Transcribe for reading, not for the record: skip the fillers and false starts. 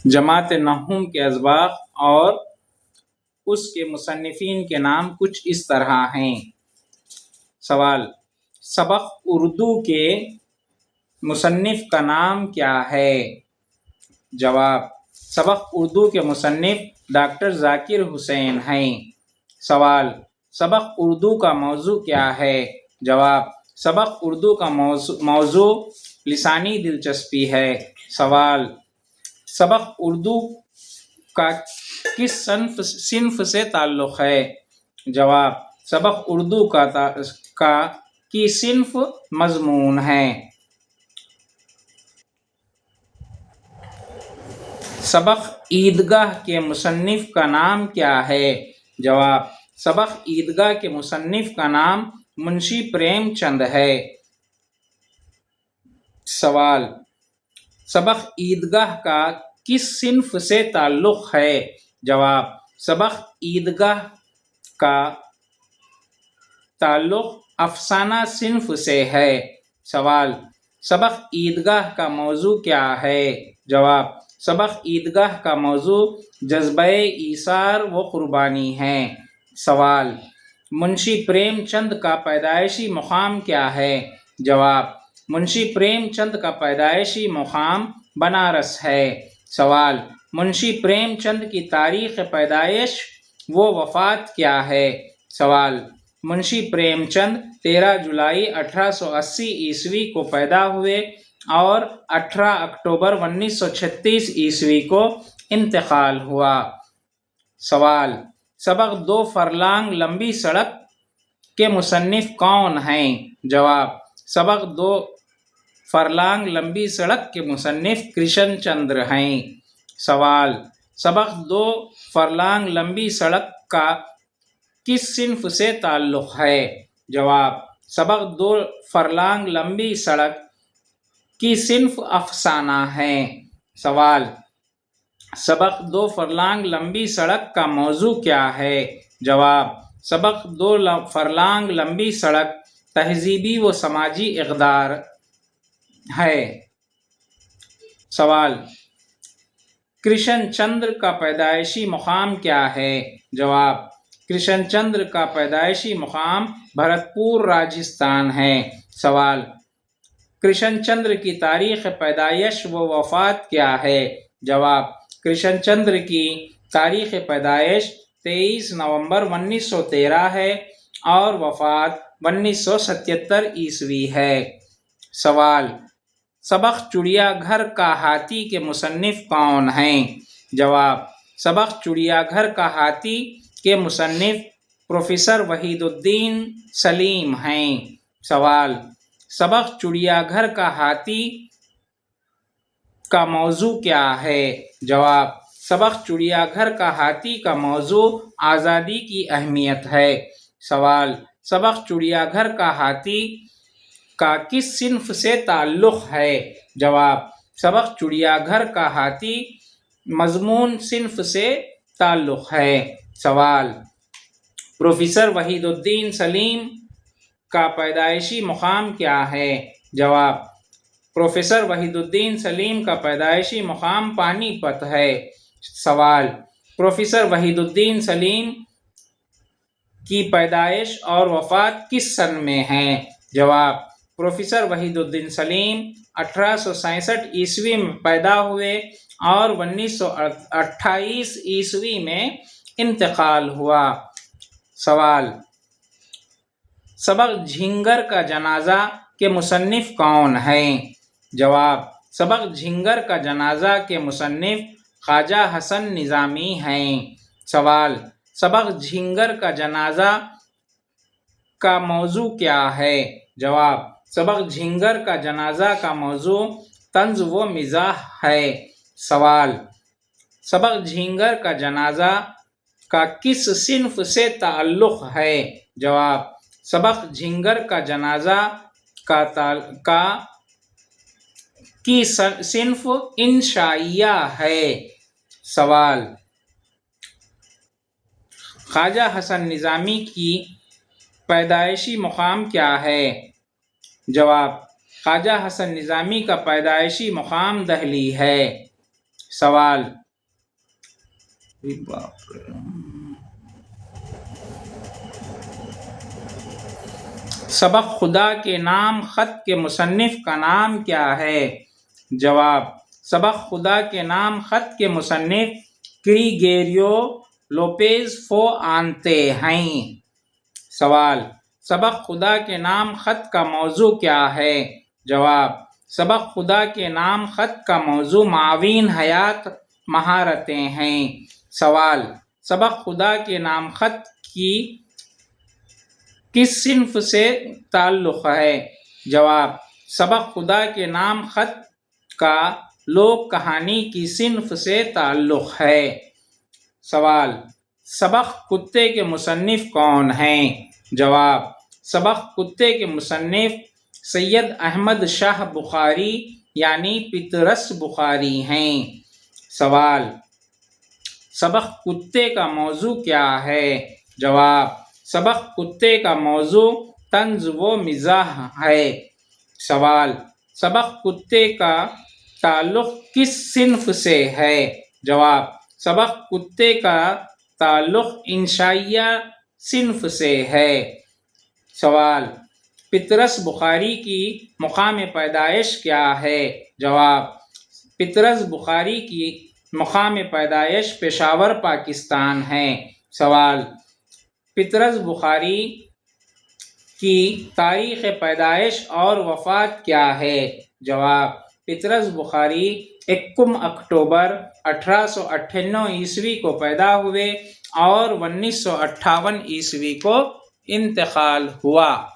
جماعت نحوم کے اسباق اور اس کے مصنفین کے نام کچھ اس طرح ہیں۔ سوال: سبق اردو کے مصنف کا نام کیا ہے؟ جواب: سبق اردو کے مصنف ڈاکٹر ذاکر حسین ہیں۔ سوال: سبق اردو کا موضوع کیا ہے؟ جواب: سبق اردو کا موضوع لسانی دلچسپی ہے۔ سوال: سبق اردو کا کس صنف سے تعلق ہے؟ جواب: سبق اردو کی صنف مضمون ہے۔ سبق عیدگاہ کے مصنف کا نام کیا ہے؟ جواب: سبق عیدگاہ کے مصنف کا نام منشی پریم چند ہے۔ سوال: سبق عیدگاہ کا کس صنف سے تعلق ہے؟ جواب: سبق عیدگاہ کا تعلق افسانہ صنف سے ہے۔ سوال: سبق عیدگاہ کا موضوع کیا ہے؟ جواب: سبق عیدگاہ کا موضوع جذبہ ایثار و قربانی ہے۔ سوال: منشی پریم چند کا پیدائشی مقام کیا ہے؟ جواب: منشی پریم چند کا پیدائشی مقام بنارس ہے۔ سوال: منشی پریم چند کی تاریخ پیدائش و وفات کیا ہے؟ سوال: منشی پریم چند 13 جولائی 1880 عیسوی کو پیدا ہوئے اور 18 اکتوبر 1936 عیسوی کو انتقال ہوا۔ سوال: سبق 2 فرلانگ لمبی سڑک کے مصنف کون ہیں؟ جواب: سبق 2 فرلانگ لمبی سڑک کے مصنف کرشن چندر ہیں۔ سوال: سبق 2 فرلانگ لمبی سڑک کا کس صنف سے تعلق ہے؟ جواب: سبق 2 فرلانگ لمبی سڑک کی صنف افسانہ ہے۔ سوال: سبق 2 فرلانگ لمبی سڑک کا موضوع کیا ہے؟ جواب: سبق 2 فرلانگ لمبی سڑک تہذیبی و سماجی اقدار ہے۔ سوال: کرشن چندر کا پیدائشی مقام کیا ہے؟ جواب: کرشن چندر کا پیدائشی مقام بھرتپور راجستھان ہے۔ سوال: کرشن چندر کی تاریخ پیدائش و وفات کیا ہے؟ جواب: کرشن چندر کی تاریخ پیدائش 23 نومبر 1913 ہے اور وفات 1977 عیسوی ہے۔ سوال: سبق چڑیا گھر کا ہاتھی کے مصنف کون ہیں؟ جواب: سبق چڑیا گھر کا ہاتھی کے مصنف پروفیسر وحید الدین سلیم ہیں۔ سوال: سبق چڑیا گھر کا ہاتھی کا موضوع کیا ہے؟ جواب: سبق چڑیا گھر کا ہاتھی کا موضوع آزادی کی اہمیت ہے۔ سوال: سبق چڑیا گھر کا ہاتھی کا کس صنف سے تعلق ہے؟ جواب: سبق چڑیا گھر کا ہاتھی مضمون صنف سے تعلق ہے۔ سوال: پروفیسر وحید الدین سلیم کا پیدائشی مقام کیا ہے؟ جواب: پروفیسر وحید الدین سلیم کا پیدائشی مقام پانی پت ہے۔ سوال: پروفیسر وحید الدین سلیم کی پیدائش اور وفات کس سن میں ہے؟ جواب: پروفیسر وحید الدین سلیم 1867 عیسوی میں پیدا ہوئے اور 1928 عیسوی میں انتقال ہوا۔ سوال: سبق جھینگر کا جنازہ کے مصنف کون ہیں؟ جواب: سبق جھینگر کا جنازہ کے مصنف خواجہ حسن نظامی ہیں۔ سوال: سبق جھینگر کا جنازہ کا موضوع کیا ہے؟ جواب: سبق جھینگر کا جنازہ کا موضوع طنز و مزاح ہے۔ سوال: سبق جھینگر کا جنازہ کا کس صنف سے تعلق ہے؟ جواب: سبق جھینگر کا جنازہ کی صنف انشائیہ ہے۔ سوال: خواجہ حسن نظامی کی پیدائشی مقام کیا ہے؟ جواب: خواجہ حسن نظامی کا پیدائشی مقام دہلی ہے۔ سوال سبق خدا کے نام خط کے مصنف کا نام کیا ہے؟ جواب سبق خدا کے نام خط کے مصنف گریگوریو لوپیز فوانتے ہیں۔ سوال سبق خدا کے نام خط کا موضوع کیا ہے؟ جواب سبق خدا کے نام خط کا موضوع معاون حیات مہارتیں ہیں۔ سوال سبق خدا کے نام خط کی کس صنف سے تعلق ہے؟ جواب سبق خدا کے نام خط کا لوک کہانی کی صنف سے تعلق ہے۔ سوال سبق کتے کے مصنف کون ہیں؟ جواب سبق کتے کے مصنف سید احمد شاہ بخاری یعنی پطرس بخاری ہیں۔ سوال سبق کتے کا موضوع کیا ہے؟ جواب سبق کتے کا موضوع طنز و مزاح ہے۔ سوال سبق کتے کا تعلق کس صنف سے ہے؟ جواب سبق کتے کا تعلق انشائیہ صنف سے ہے۔ سوال پطرس بخاری کی مقام پیدائش کیا ہے؟ جواب پطرس بخاری کی مقام پیدائش پشاور پاکستان ہے۔ سوال پطرس بخاری کی تاریخ پیدائش اور وفات کیا ہے؟ جواب پطرس بخاری 21 اکتوبر 1898 عیسوی کو پیدا ہوئے اور 1958 عیسوی کو انتقال ہوا۔